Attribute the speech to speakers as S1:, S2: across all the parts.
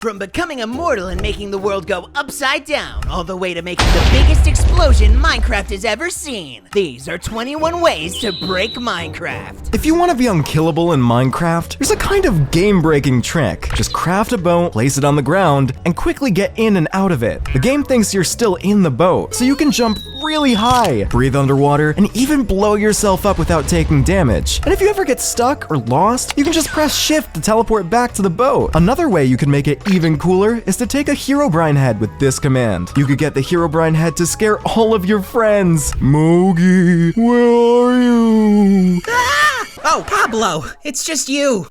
S1: From becoming immortal and making the world go upside down, all the way to making the biggest explosion Minecraft has ever seen. These are 21 ways to break Minecraft.
S2: If you want to be unkillable in Minecraft, there's a kind of game-breaking trick. Just craft a boat, place it on the ground, and quickly get in and out of it. The game thinks you're still in the boat, so you can jump really high, breathe underwater, and even blow yourself up without taking damage. And if you ever get stuck or lost, you can just press shift to teleport back to the boat. Another way you can make it even cooler is to take a Herobrine head with this command. You could get the Herobrine head to scare all of your friends. Mogi, where are you?
S3: Oh, Pablo, it's just you.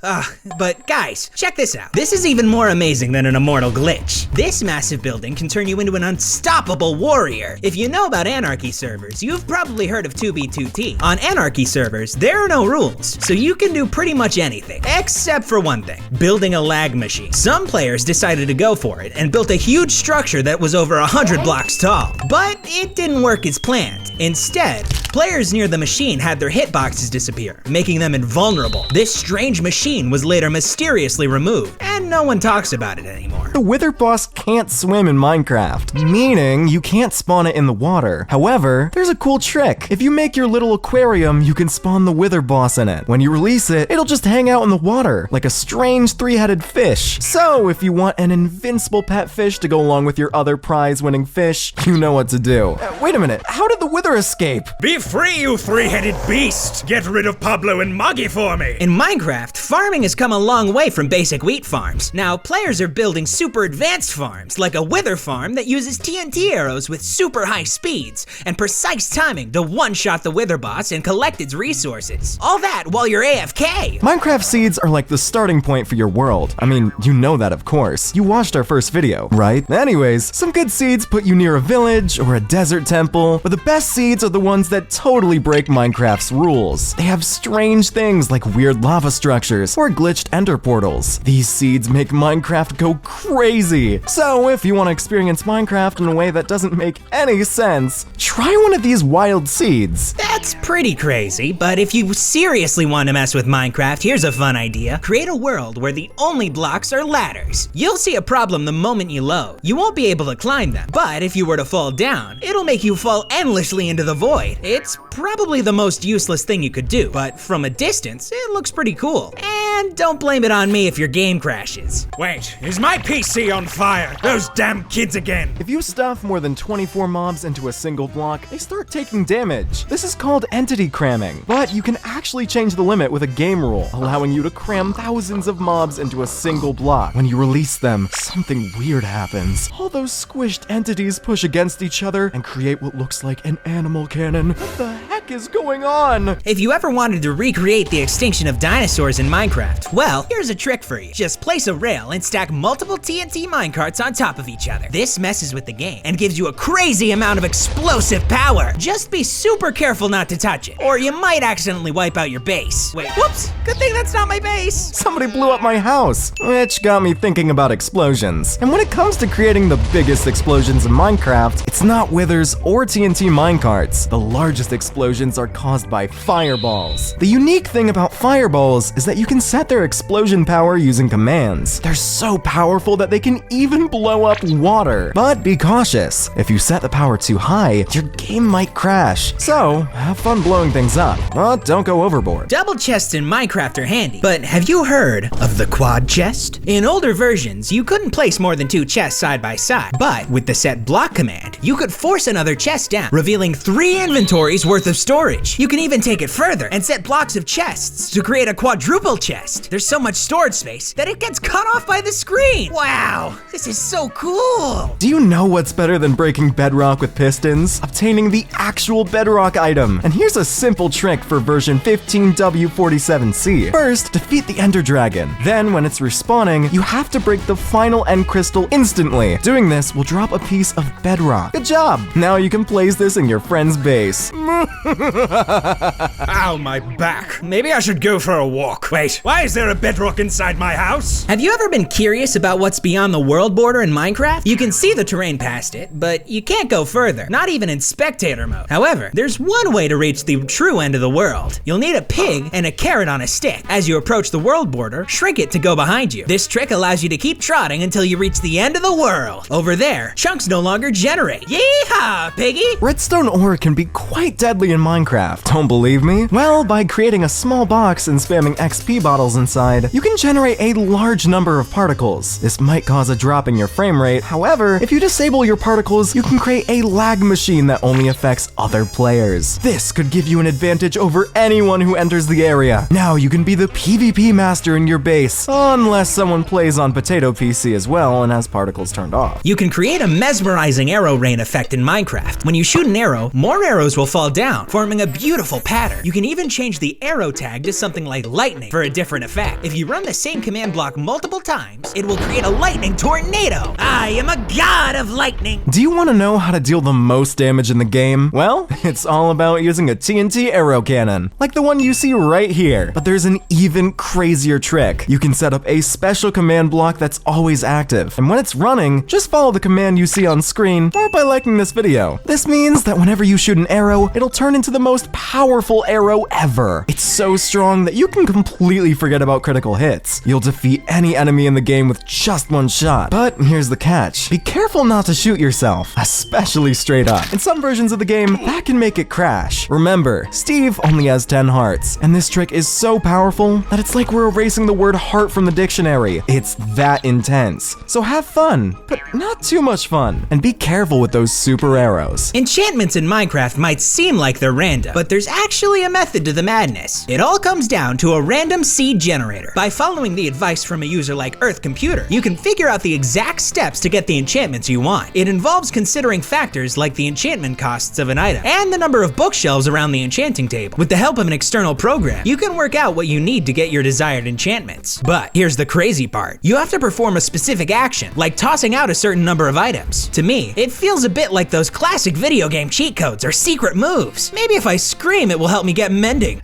S3: But guys, check this out. This is even more amazing than an immortal glitch. This massive building can turn you into an unstoppable warrior. If you know about Anarchy servers, you've probably heard of 2B2T. On Anarchy servers, there are no rules, so you can do pretty much anything, except for one thing, building a lag machine. Some players decided to go for it and built a huge structure that was over 100 blocks tall. But it didn't work as planned. Instead, players near the machine had their hitboxes disappear, making them invulnerable. This strange machine was later mysteriously removed, and no one talks about it anymore.
S2: The Wither boss can't swim in Minecraft, meaning you can't spawn it in the water. However, there's a cool trick. If you make your little aquarium, you can spawn the Wither boss in it. When you release it, it'll just hang out in the water, like a strange three-headed fish. So if you want an invincible pet fish to go along with your other prize-winning fish, you know what to do. Wait a minute, how did the Wither escape?
S4: Be free, you three-headed beast! Get rid of Pablo and Moggy for me!
S3: In Minecraft, farming has come a long way from basic wheat farms. Now, players are building super advanced farms, like a Wither farm that uses TNT arrows with super high speeds and precise timing to one-shot the Wither boss and collect its resources. All that while you're AFK!
S2: Minecraft seeds are like the starting point for your world. I mean, you know that of course. You watched our first video, right? Anyways, some good seeds put you near a village or a desert temple, but the best seeds are the ones that totally break Minecraft's rules. They have strange things like weird lava structures or glitched ender portals. These seeds make Minecraft go crazy. So if you want to experience Minecraft in a way that doesn't make any sense, try one of these wild seeds.
S3: That's pretty crazy, but if you seriously want to mess with Minecraft, here's a fun idea. Create a world where the only blocks are ladders. You'll see a problem the moment you load. You won't be able to climb them, but if you were to fall down, it'll make you fall endlessly into the void. It's probably the most useless thing you could do, but from a distance, it looks pretty cool. And don't blame it on me if your game crashes.
S4: Wait, is my PC on fire? Those damn kids again!
S2: If you stuff more than 24 mobs into a single block, they start taking damage. This is called entity cramming, but you can actually change the limit with a game rule, allowing you to cram thousands of mobs into a single block. When you release them, something weird happens. All those squished entities push against each other and create what looks like an animal cannon. What the heck is going on?
S3: If you ever wanted to recreate the extinction of dinosaurs in Minecraft, well, here's a trick for you. Just place a rail and stack multiple TNT minecarts on top of each other. This messes with the game and gives you a crazy amount of explosive power. Just be super careful not to touch it, or you might accidentally wipe out your base. Wait, whoops, good thing that's not my base.
S2: Somebody blew up my house, which got me thinking about explosions. And when it comes to creating the biggest explosions in Minecraft, it's not withers or TNT minecarts. The largest explosions are caused by fireballs. The unique thing about fireballs is that you can set their explosion power using commands. They're so powerful that they can even blow up water. But be cautious. If you set the power too high, your game might crash. So, have fun blowing things up, but don't go overboard.
S3: Double chests in Minecraft are handy, but have you heard of the quad chest? In older versions, you couldn't place more than 2 chests side by side, but with the set block command, you could force another chest down, revealing 3 inventories worth of storage. You can even take it further and set blocks of chests to create a quadruple chest. There's so much storage space that it gets cut off by the screen. Wow, this is so cool.
S2: Do you know what's better than breaking bedrock with pistons? Obtaining the actual bedrock item. And here's a simple trick for version 15W47C. First, defeat the Ender Dragon. Then, when it's respawning, you have to break the final end crystal instantly. Doing this will drop a piece of bedrock. Good job! Now you can place this in your friend's base.
S4: Ow, my back. Maybe I should go for a walk. Wait, why is there a bedrock inside my house?
S3: Have you ever been curious about what's beyond the world border in Minecraft? You can see the terrain past it, but you can't go further, not even in spectator mode. However, there's one way to reach the true end of the world. You'll need a pig and a carrot on a stick. As you approach the world border, shrink it to go behind you. This trick allows you to keep trotting until you reach the end of the world. Over there, chunks no longer generate. Yeehaw, piggy!
S2: Redstone ore can be quite deadly in Minecraft. Don't believe me? Well, by creating a small box and spamming XP bottles inside, you can generate a large number of particles. This might cause a drop in your frame rate. However, if you disable your particles, you can create a lag machine that only affects other players. This could give you an advantage over anyone who enters the area. Now you can be the PvP master in your base, unless someone plays on Potato PC as well and has particles turned off.
S3: You can create a mesmerizing arrow rain effect in Minecraft. When you shoot an arrow, more arrows will fall down, forming a beautiful pattern. You can even change the arrow tag to something like lightning for a different effect. If you run the same command block multiple times, it will create a lightning tornado. I am a god of lightning.
S2: Do you want to know how to deal the most damage in the game? Well, it's all about using a TNT arrow cannon, like the one you see right here. But there's an even crazier trick. You can set up a special command block that's always active, and when it's running, just follow the command you see on screen or by liking this video. This means that whenever you shoot an arrow, it'll turn into the most powerful arrow ever. It's so strong that you can completely forget about critical hits. You'll defeat any enemy in the game with just one shot. But here's the catch. Be careful not to shoot yourself, especially straight up. In some versions of the game, that can make it crash. Remember, Steve only has 10 hearts, and this trick is so powerful that it's like we're erasing the word heart from the dictionary. It's that intense. So have fun, but not too much fun. And be careful with those super arrows.
S3: Enchantments in Minecraft might seem like they're random, but there's actually a method to the madness. It all comes down to a random seed generator. By following the advice from a user like Earth Computer, you can figure out the exact steps to get the enchantments you want. It involves considering factors like the enchantment costs of an item and the number of bookshelves around the enchanting table. With the help of an external program, you can work out what you need to get your desired enchantments. But here's the crazy part. You have to perform a specific action, like tossing out a certain number of items. To me, it feels a bit like those classic video game cheat codes or secret moves. Maybe if I scream, it will help me get mending.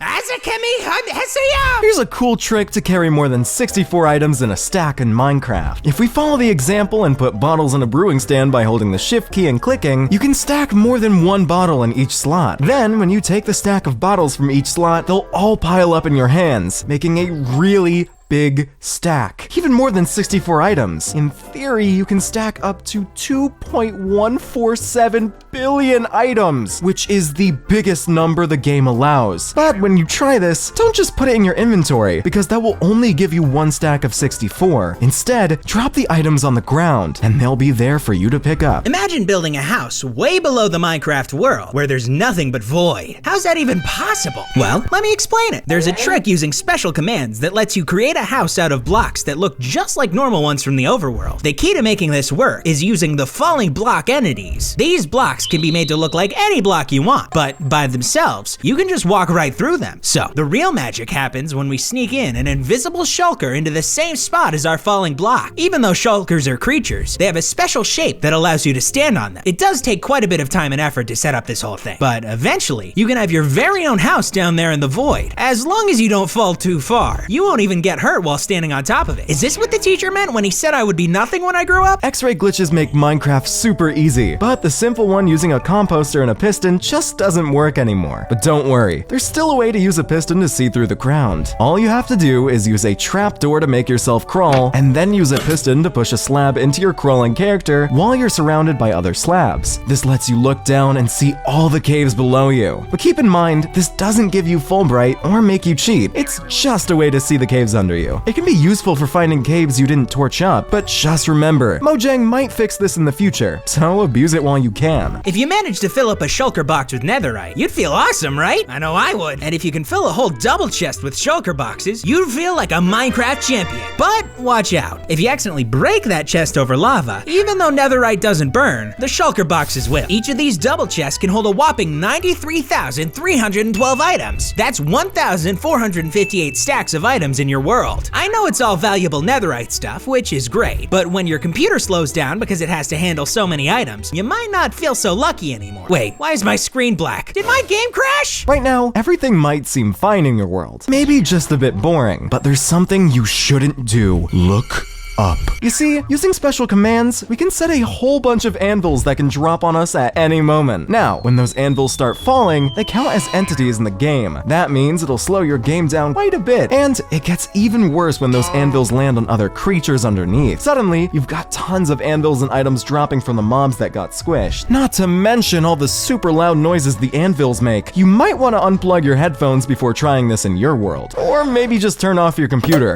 S2: Here's a cool trick to carry more than 64 items in a stack in Minecraft. If we follow the example and put bottles in a brewing stand by holding the shift key and clicking, you can stack more than one bottle in each slot. Then, when you take the stack of bottles from each slot, they'll all pile up in your hands, making a really big stack. Even more than 64 items. In theory, you can stack up to 2.147 billion items, which is the biggest number the game allows. But when you try this, don't just put it in your inventory, because that will only give you one stack of 64. Instead, drop the items on the ground, and they'll be there for you to pick up.
S3: Imagine building a house way below the Minecraft world, where there's nothing but void. How's that even possible? Well, let me explain it. There's a trick using special commands that lets you create a house out of blocks that look just like normal ones from the overworld. The key to making this work is using the falling block entities. These blocks can be made to look like any block you want, but by themselves, you can just walk right through them. So, the real magic happens when we sneak in an invisible shulker into the same spot as our falling block. Even though shulkers are creatures, they have a special shape that allows you to stand on them. It does take quite a bit of time and effort to set up this whole thing, but eventually, you can have your very own house down there in the void. As long as you don't fall too far, you won't even get hurt while standing on top of it. Is this what the teacher meant when he said I would be nothing when I grew up?
S2: X-ray glitches make Minecraft super easy, but the simple one using a composter and a piston just doesn't work anymore. But don't worry, there's still a way to use a piston to see through the ground. All you have to do is use a trapdoor to make yourself crawl, and then use a piston to push a slab into your crawling character while you're surrounded by other slabs. This lets you look down and see all the caves below you. But keep in mind, this doesn't give you Fulbright or make you cheat. It's just a way to see the caves under you. It can be useful for finding caves you didn't torch up, but just remember, Mojang might fix this in the future, so abuse it while you can.
S3: If you manage to fill up a shulker box with netherite, you'd feel awesome, right? I know I would. And if you can fill a whole double chest with shulker boxes, you'd feel like a Minecraft champion. But watch out. If you accidentally break that chest over lava, even though netherite doesn't burn, the shulker boxes will. Each of these double chests can hold a whopping 93,312 items. That's 1,458 stacks of items in your world. world. I know it's all valuable netherite stuff, which is great, but when your computer slows down because it has to handle so many items, you might not feel so lucky anymore. Wait, why is my screen black? Did my game crash?
S2: Right now, everything might seem fine in your world. Maybe just a bit boring, but there's something you shouldn't do. Look up. You see, using special commands, we can set a whole bunch of anvils that can drop on us at any moment. Now, when those anvils start falling, they count as entities in the game. That means it'll slow your game down quite a bit, and it gets even worse when those anvils land on other creatures underneath. Suddenly, you've got tons of anvils and items dropping from the mobs that got squished. Not to mention all the super loud noises the anvils make. You might want to unplug your headphones before trying this in your world. Or maybe just turn off your computer.